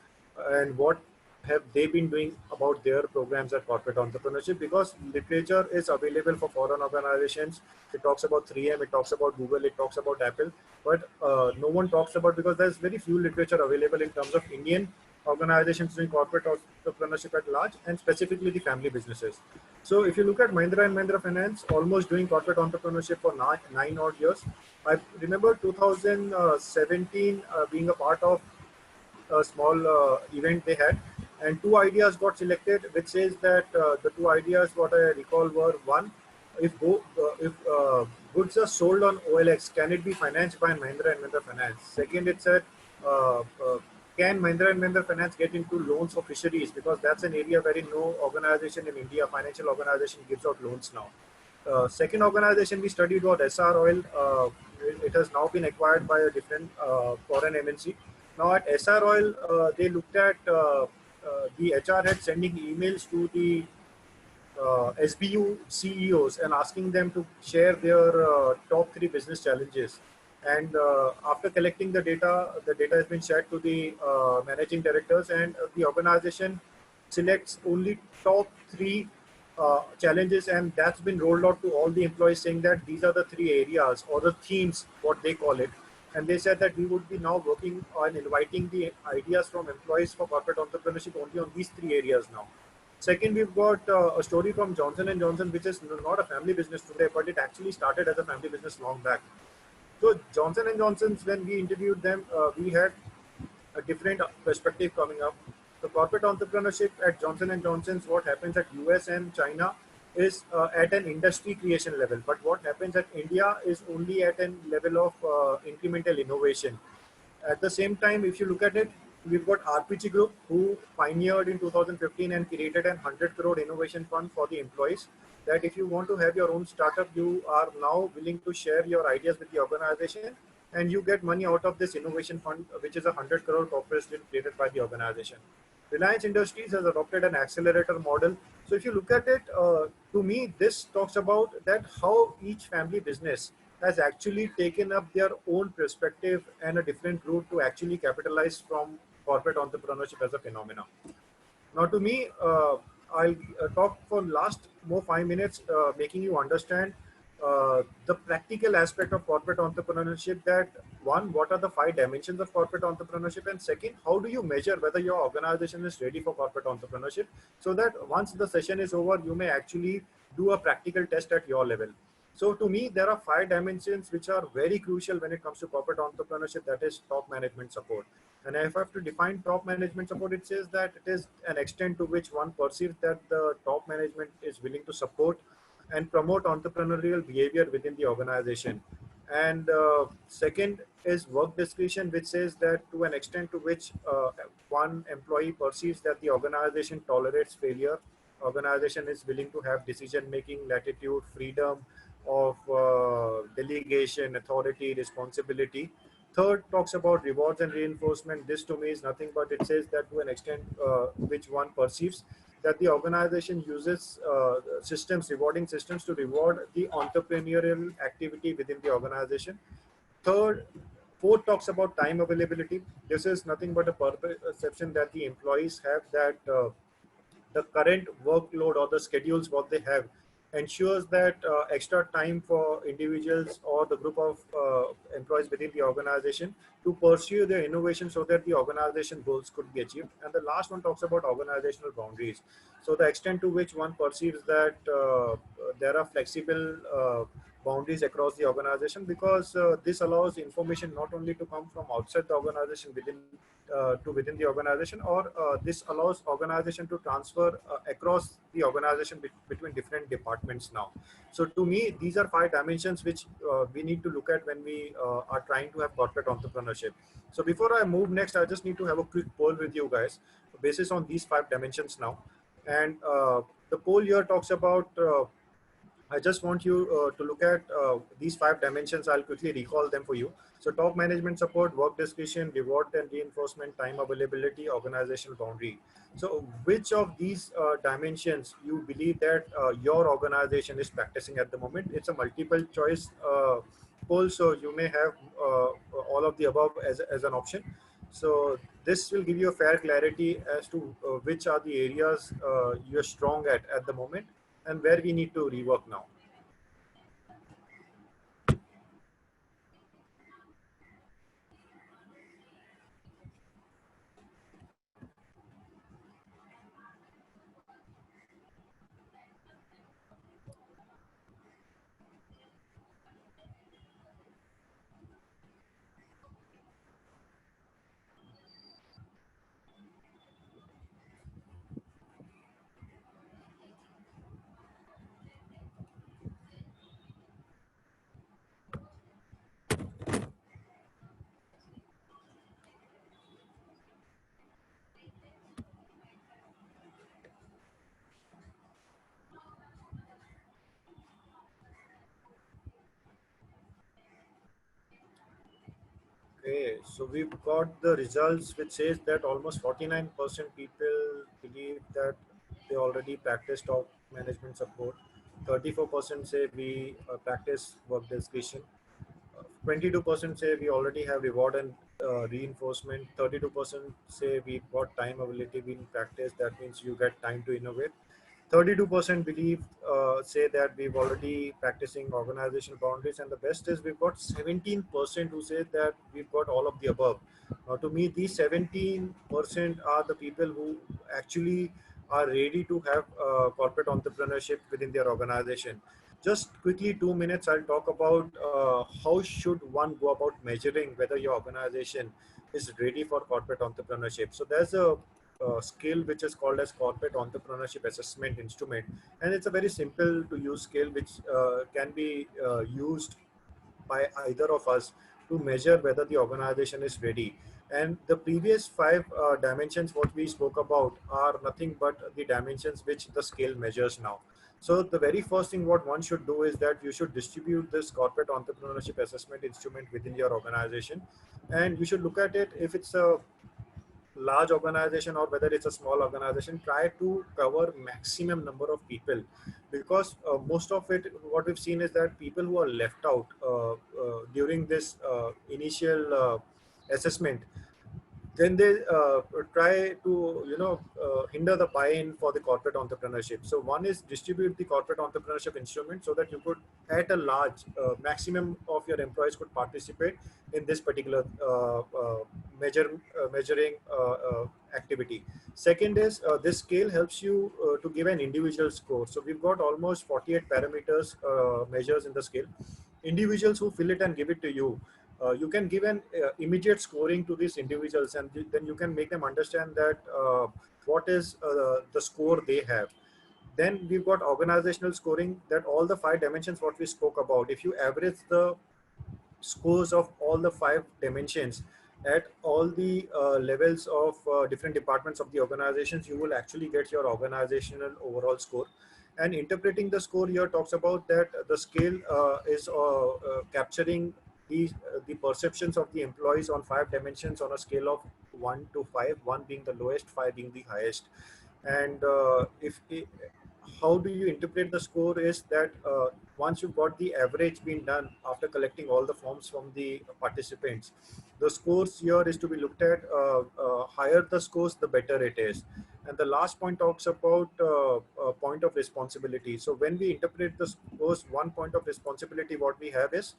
and what have they been doing about their programs at corporate entrepreneurship, because literature is available for foreign organizations. It talks about 3M, it talks about Google, it talks about Apple, but no one talks about, because there's very few literature available in terms of Indian organizations doing corporate entrepreneurship at large, and specifically the family businesses. So if you look at Mahindra and Mahindra Finance, almost doing corporate entrepreneurship for nine odd years. I remember 2017 being a part of a small event they had, and two ideas got selected, which says that the two ideas what I recall were: one, if goods are sold on OLX, can it be financed by Mahindra and Mahindra Finance? Second, it said, uh, uh, can Mahindra and Mahindra Finance get into loans for fisheries, because that's an area wherein no organization in India, financial organization, gives out loans now. Second organization we studied was SR Oil. It has now been acquired by a different foreign MNC. Now at SR Oil, they looked at the HR head sending emails to the SBU CEOs and asking them to share their top three business challenges. And after collecting the data has been shared to the managing directors, and the organization selects only top three challenges, and that's been rolled out to all the employees, saying that these are the three areas or the themes, what they call it. And they said that we would be now working on inviting the ideas from employees for corporate entrepreneurship only on these three areas now. Second, we've got a story from Johnson and Johnson, which is not a family business today, but it actually started as a family business long back. So Johnson and Johnson's, when we interviewed them, we had a different perspective coming up. The corporate entrepreneurship at Johnson and Johnson's, what happens at US and China is at an industry creation level, but what happens at India is only at a level of incremental innovation. At the same time, if you look at it, we've got RPG Group, who pioneered in 2015 and created an 100 crore innovation fund for the employees. That if you want to have your own startup, you are now willing to share your ideas with the organization, and you get money out of this innovation fund, which is a 100 crore corporation created by the organization. Reliance Industries has adopted an accelerator model. So if you look at it, to me, this talks about that how each family business has actually taken up their own perspective and a different route to actually capitalize from corporate entrepreneurship as a phenomenon. Now, to me, I'll talk for last more 5 minutes, making you understand the practical aspect of corporate entrepreneurship. That one, what are the five dimensions of corporate entrepreneurship, and second, how do you measure whether your organization is ready for corporate entrepreneurship, so that once the session is over, you may actually do a practical test at your level. So to me, there are five dimensions which are very crucial when it comes to corporate entrepreneurship. That is top management support. And if I have to define top management support, it says that it is an extent to which one perceives that the top management is willing to support and promote entrepreneurial behavior within the organization. And second is work discretion, which says that to an extent to which one employee perceives that the organization tolerates failure, organization is willing to have decision making latitude, freedom of delegation, authority, responsibility. Third talks about rewards and reinforcement. This to me is nothing but it says that to an extent which one perceives that the organization uses systems, rewarding systems to reward the entrepreneurial activity within the organization. Third, fourth talks about time availability. This is nothing but a perception that the employees have that the current workload or the schedules what they have ensures that extra time for individuals or the group of employees within the organization to pursue their innovation so that the organization goals could be achieved. And the last one talks about organizational boundaries. So the extent to which one perceives that there are flexible boundaries across the organization, because this allows information not only to come from outside the organization within the organization, or this allows organization to transfer across the organization between different departments now. So to me, these are five dimensions which we need to look at when we are trying to have corporate entrepreneurship. So before I move next, I just need to have a quick poll with you guys basis on these five dimensions now. And the poll here talks about I just want you to look at these five dimensions. I'll quickly recall them for you. So top management support, work discretion, reward and reinforcement, time availability, organizational boundary. So which of these dimensions you believe that your organization is practicing at the moment? It's a multiple choice poll, so you may have all of the above as an option. So this will give you a fair clarity as to which are the areas you're strong at the moment and where we need to rework now. Okay, so we've got the results which says that almost 49% people believe that they already practice top management support. 34% say we practice work discretion. 22% say we already have reward and reinforcement. 32% say we've got time availability in practice. That means you get time to innovate. 32% believe say that we've already practicing organizational boundaries, and the best is we've got 17% who say that we've got all of the above. Now, to me, these 17% are the people who actually are ready to have corporate entrepreneurship within their organization. Just quickly, 2 minutes, I'll talk about how should one go about measuring whether your organization is ready for corporate entrepreneurship. So there's a skill which is called as corporate entrepreneurship assessment instrument, and it's a very simple to use scale which can be used by either of us to measure whether the organization is ready. And the previous five dimensions what we spoke about are nothing but the dimensions which the scale measures now. So the very first thing what one should do is that you should distribute this corporate entrepreneurship assessment instrument within your organization, and you should look at it if it's a large organization or whether it's a small organization. Try to cover maximum number of people, because most of it what we've seen is that people who are left out during this initial assessment, then they try to hinder the buy-in for the corporate entrepreneurship. So one is distribute the corporate entrepreneurship instrument so that you could at a large maximum of your employees could participate in this particular measuring activity. Second is this scale helps you to give an individual score. So we've got almost 48 parameters measures in the scale. Individuals who fill it and give it to you, you can give an immediate scoring to these individuals, and then you can make them understand that what is the score they have. Then we've got organizational scoring, that all the five dimensions what we spoke about, if you average the scores of all the five dimensions at all the levels of different departments of the organizations, you will actually get your organizational overall score. And interpreting the score here talks about that the scale is capturing the perceptions of the employees on five dimensions on a scale of 1 to 5, 1 being the lowest, 5 being the highest. And if how do you interpret the score is that once you've got the average being done after collecting all the forms from the participants, the scores here is to be looked at. Higher the scores, the better it is. And the last point talks about point of responsibility. So when we interpret the scores, one point of responsibility what we have is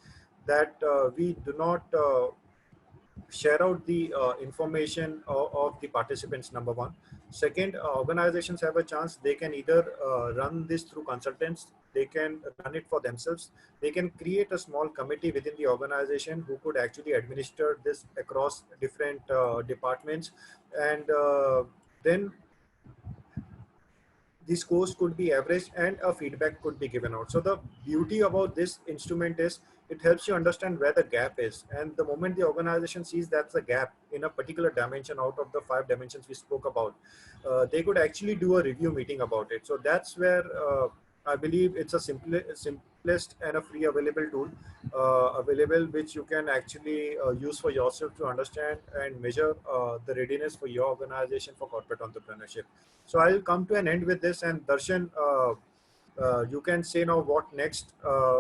that we do not share out the information of the participants, number one. Second, organizations have a chance. They can either run this through consultants, they can run it for themselves, they can create a small committee within the organization who could actually administer this across different departments. And then the scores could be averaged and a feedback could be given out. So the beauty about this instrument is it helps you understand where the gap is. And the moment the organization sees that's a gap in a particular dimension out of the five dimensions we spoke about, they could actually do a review meeting about it. So that's where I believe it's a simplest and a free available tool available, which you can actually use for yourself to understand and measure the readiness for your organization for corporate entrepreneurship. So I'll come to an end with this, and Darshan, you can say now what next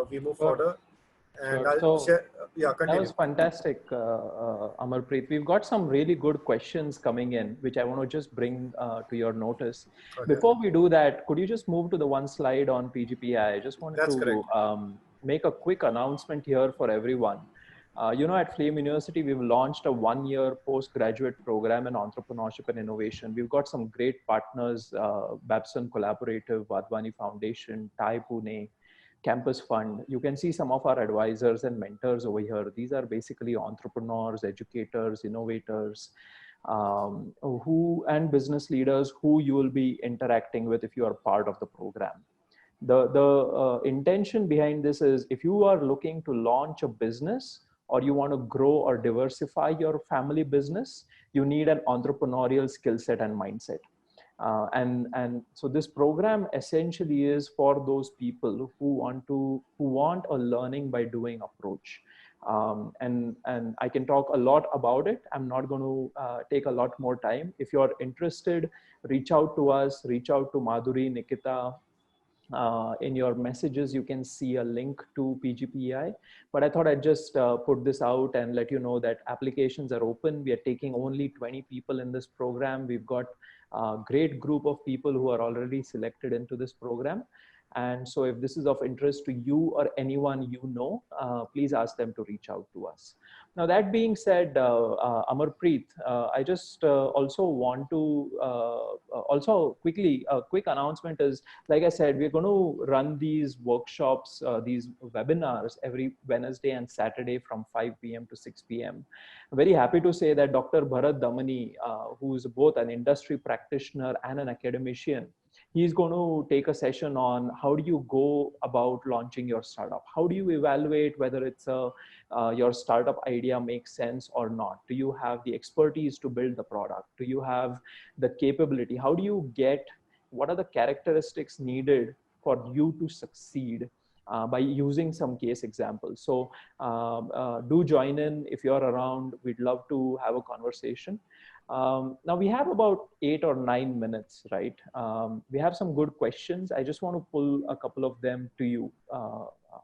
we move further. And Sure. I'll share. Yeah, That continue. was fantastic, Amarpreet. We've got some really good questions coming in, which I want to just bring to your notice. Okay. Before we do that, could you just move to the one slide on PGPI? I just wanted That's to correct. make a quick announcement here for everyone. At Flame University, we've launched a one-year postgraduate program in entrepreneurship and innovation. We've got some great partners, Babson Collaborative, Vadvani Foundation, TiE Pune, Campus Fund. You can see some of our advisors and mentors over here. These are basically entrepreneurs, educators, innovators, and business leaders who you will be interacting with if you are part of the program. The intention behind this is if you are looking to launch a business or you want to grow or diversify your family business, you need an entrepreneurial skill set and mindset. And so this program essentially is for those people who want a learning by doing approach. And I can talk a lot about it. I'm not going to take a lot more time. If you're interested, reach out to us, reach out to Madhuri, Nikita. In your messages, you can see a link to PGPI, but I thought I'd just put this out and let you know that applications are open. We are taking only 20 people in this program. We've got a great group of people who are already selected into this program. And so if this is of interest to you or anyone you know, please ask them to reach out to us. Now, that being said, Amarpreet, I just also want to also quickly, a quick announcement is, like I said, we're going to run these workshops, these webinars every Wednesday and Saturday from 5 p.m. to 6 p.m. I'm very happy to say that Dr. Bharat Damani, who is both an industry practitioner and an academician, He's going to take a session on how do you go about launching your startup? How do you evaluate whether it's your startup idea makes sense or not? Do you have the expertise to build the product? Do you have the capability? How do you get, what are the characteristics needed for you to succeed by using some case examples? So do join in if you're around. We'd love to have a conversation. Now we have about 8 or 9 minutes, right? We have some good questions. I just want to pull a couple of them to you,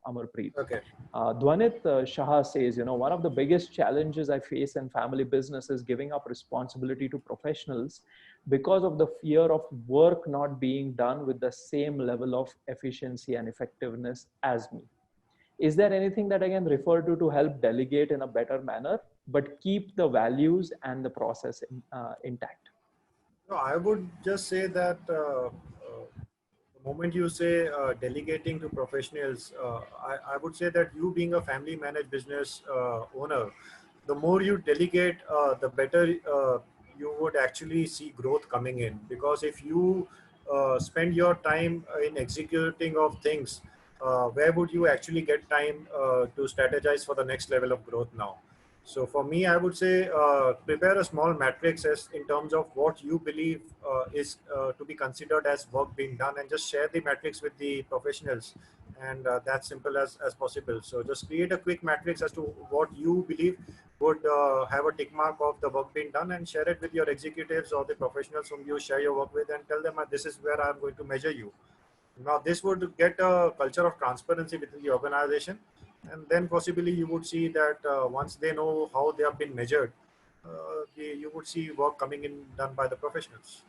Amarpreet. Okay. Dwanit Shah says, one of the biggest challenges I face in family business is giving up responsibility to professionals because of the fear of work not being done with the same level of efficiency and effectiveness as me. Is there anything that I can refer to help delegate in a better manner, but keep the values and the process intact? No, I would just say that the moment you say delegating to professionals, I would say that you being a family managed business owner, the more you delegate, the better you would actually see growth coming in. Because if you spend your time in executing of things, where would you actually get time to strategize for the next level of growth now? So for me, I would say prepare a small matrix as in terms of what you believe is to be considered as work being done, and just share the matrix with the professionals, and that's simple as possible. So just create a quick matrix as to what you believe would have a tick mark of the work being done, and share it with your executives or the professionals whom you share your work with, and tell them this is where I'm going to measure you. Now, this would get a culture of transparency within the organization, and then possibly you would see that once they know how they have been measured, you would see work coming in done by the professionals.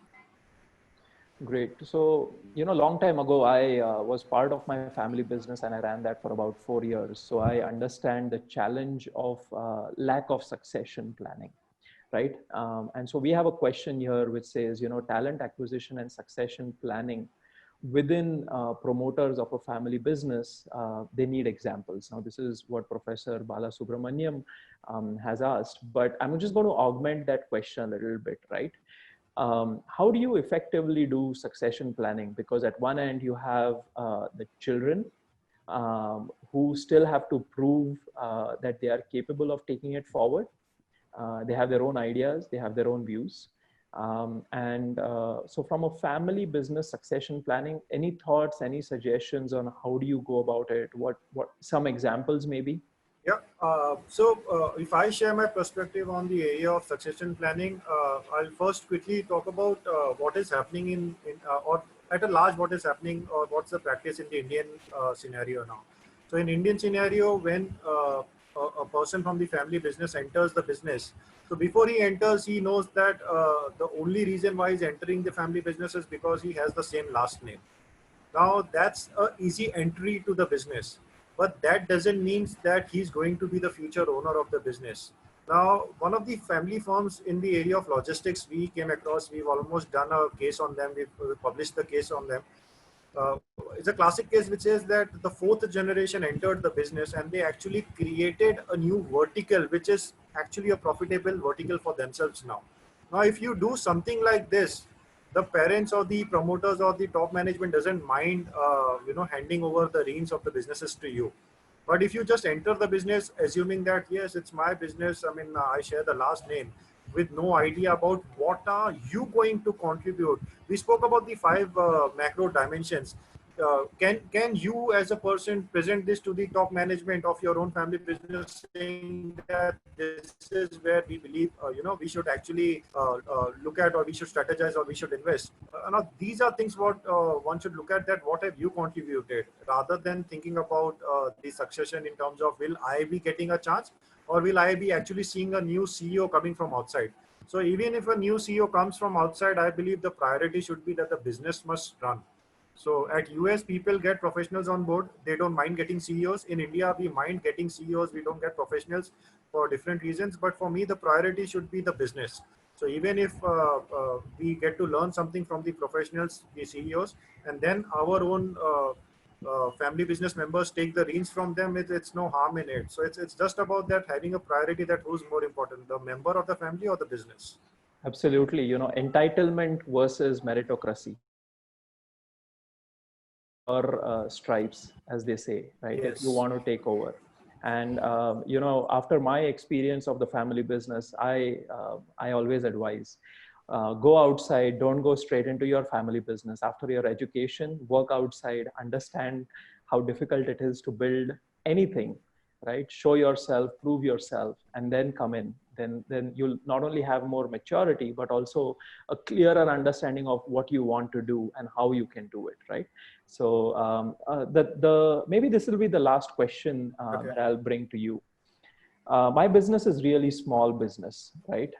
Great. So, long time ago, I was part of my family business and I ran that for about 4 years. So I understand the challenge of lack of succession planning, right? And so we have a question here which says, talent acquisition and succession planning within promoters of a family business, they need examples. Now, this is what Professor Bala Subramaniam has asked, but I'm just going to augment that question a little bit, right? How do you effectively do succession planning? Because at one end, you have the children who still have to prove that they are capable of taking it forward. They have their own ideas, they have their own views. So from a family business succession planning, any thoughts, any suggestions on how do you go about it? What some examples maybe? Yeah. If I share my perspective on the area of succession planning, I'll first quickly talk about what is happening or at a large, what is happening or what's the practice in the Indian scenario now. So in Indian scenario, when a person from the family business enters the business, so before he enters, he knows that the only reason why he's entering the family business is because he has the same last name. Now that's an easy entry to the business, but that doesn't mean that he's going to be the future owner of the business. Now, one of the family firms in the area of logistics we came across, we've almost done a case on them, we've published the case on them. Uh, it's a classic case which says that the fourth generation entered the business and they actually created a new vertical, which is actually a profitable vertical for themselves now. Now, if you do something like this, the parents or the promoters or the top management doesn't mind, handing over the reins of the businesses to you. But if you just enter the business assuming that yes, it's my business, I mean, I share the last name, with no idea about what are you going to contribute. We spoke about the five macro dimensions. Can you as a person present this to the top management of your own family business, saying that this is where we believe we should actually look at, or we should strategize, or we should invest? Now these are things what one should look at, that what have you contributed, rather than thinking about the succession in terms of will I be getting a chance, or will I be actually seeing a new CEO coming from outside? So even if a new CEO comes from outside, I believe the priority should be that the business must run. So at US, people get professionals on board. They don't mind getting CEOs. In India, we mind getting CEOs. We don't get professionals for different reasons. But for me, the priority should be the business. So even if we get to learn something from the professionals, the CEOs, and then our own family business members take the reins from them, it's no harm in it. So it's just about that, having a priority, that who's more important, the member of the family or the business. Absolutely. Entitlement versus meritocracy. stripes, as they say, right? If you Yes. want to take over. And you know, after my experience of the family business, I always advise, go outside, don't go straight into your family business. After your education, work outside, understand how difficult it is to build anything, right? Show yourself, prove yourself, and then come in. Then you'll not only have more maturity, but also a clearer understanding of what you want to do and how you can do it, right? So the maybe this will be the last question Okay. that I'll bring to you. My business is really small business, right?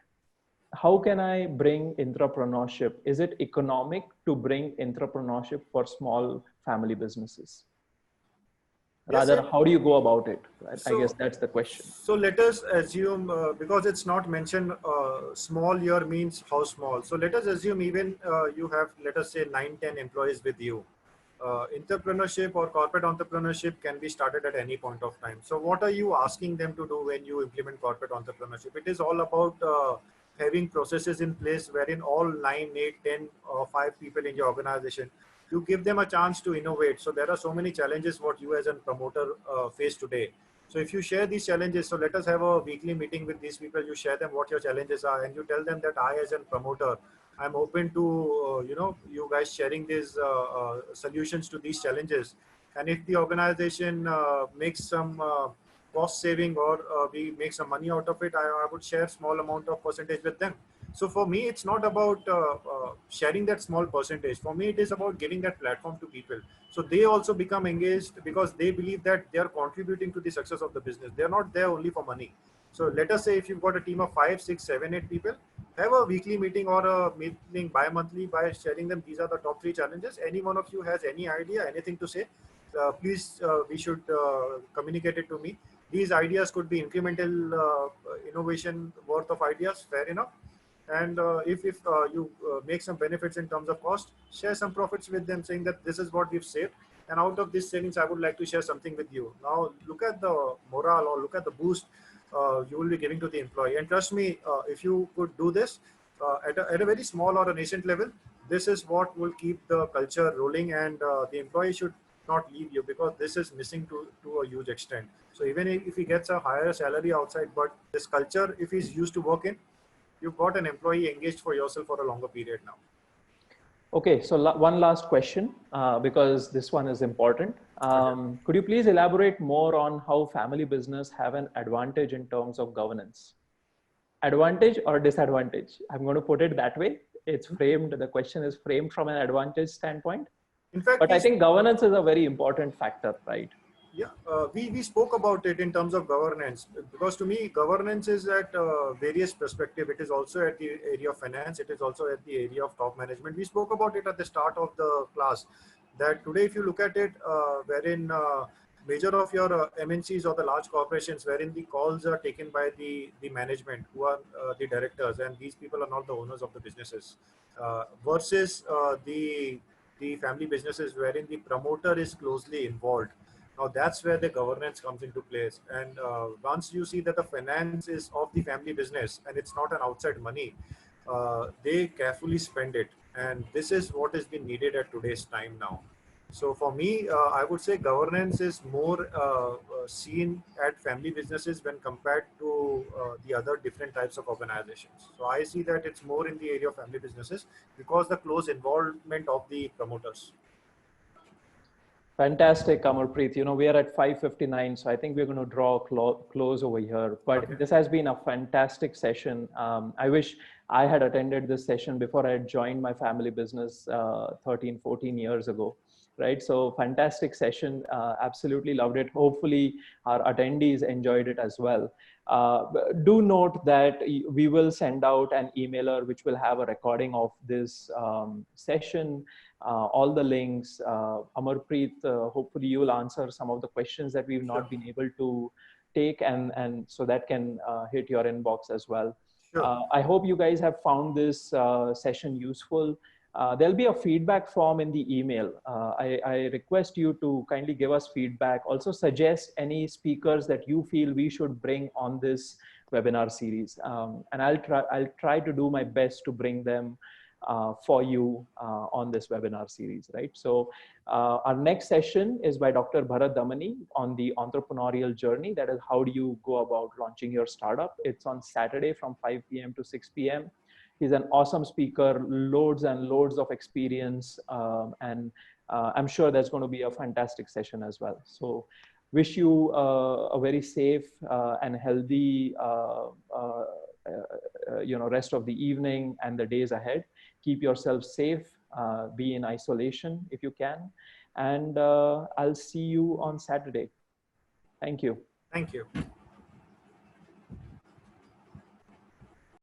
How can I bring entrepreneurship? Is it economic to bring entrepreneurship for small family businesses? Yes, Rather, how do you go about it? Right? I guess so that's the question. so let us assume, because it's not mentioned, small here means how small. So let us assume even you have, let us say, 9, 10 employees with you. Entrepreneurship or corporate entrepreneurship can be started at any point of time. So what are you asking them to do when you implement corporate entrepreneurship? It is all about having processes in place wherein all 9, 8, 10 or 5 people in your organization, you give them a chance to innovate. So there are so many challenges what you as a promoter face today. So if you share these challenges, so let us have a weekly meeting with these people, you share them what your challenges are, and you tell them that I as a promoter, I'm open to, you guys sharing these solutions to these challenges. And if the organization makes some cost saving, or we make some money out of it, I would share small amount of percentage with them. So for me, it's not about sharing that small percentage. For me, it is about giving that platform to people. So they also become engaged because they believe that they are contributing to the success of the business. They're not there only for money. So let us say if you've got a team of 5, 6, 7, 8 people, have a weekly meeting or a meeting bi-monthly by sharing them. These are the top 3 challenges. Any one of you has any idea, anything to say, please, we should communicate it to me. These ideas could be incremental innovation worth of ideas, fair enough. And if you make some benefits in terms of cost, share some profits with them, saying that this is what we've saved, and out of this savings I would like to share something with you. Now look at the morale, or look at the boost you will be giving to the employee. And trust me, if you could do this at a very small or a nascent level, this is what will keep the culture rolling, and the employee should not leave you, because this is missing to a huge extent. So even if he gets a higher salary outside, but this culture, if he's used to work in, you've got an employee engaged for yourself for a longer period now. Okay, so one last question, because this one is important. Okay. Could you please elaborate more on how family business have an advantage in terms of governance? Advantage or disadvantage? I'm going to put it that way. It's framed, the question is framed from an advantage standpoint. In fact, But I think governance is a very important factor, right? yeah, we spoke about it in terms of governance, because to me, governance is at various perspective. It is also at the area of finance. It is also at the area of top management. We spoke about it at the start of the class, that today, if you look at it, wherein major of your MNCs or the large corporations, wherein the calls are taken by the management, who are the directors, and these people are not the owners of the businesses, versus the family businesses, wherein the promoter is closely involved. Now that's where the governance comes into place. And once you see that the finance is of the family business and it's not an outside money, they carefully spend it. And this is what is being needed at today's time now. So for me, I would say governance is more seen at family businesses when compared to the other different types of organizations. So I see that it's more in the area of family businesses because the close involvement of the promoters. Fantastic, Amarpreet. You know, we are at 5:59, so I think we're going to draw close over here. Okay. But this has been a fantastic session. I wish I had attended this session before I had joined my family business 13, 14 years ago, right? So fantastic session. Absolutely loved it. Hopefully our attendees enjoyed it as well. Do note that we will send out an emailer which will have a recording of this session, all the links. Amarpreet, hopefully you will answer some of the questions that we've not been able to take, and so that can hit your inbox as well. Sure. I hope you guys have found this session useful. There'll be a feedback form in the email. I request you to kindly give us feedback. Also suggest any speakers that you feel we should bring on this webinar series. And I'll try to do my best to bring them for you on this webinar series, right? So our next session is by Dr. Bharat Damani on the entrepreneurial journey. That is, how do you go about launching your startup? It's on Saturday from 5 p.m. to 6 p.m. He's an awesome speaker, loads and loads of experience, and I'm sure that's going to be a fantastic session as well. So wish you a very safe and healthy rest of the evening and the days ahead. Keep yourself safe, be in isolation if you can, and I'll see you on Saturday. Thank you. Thank you.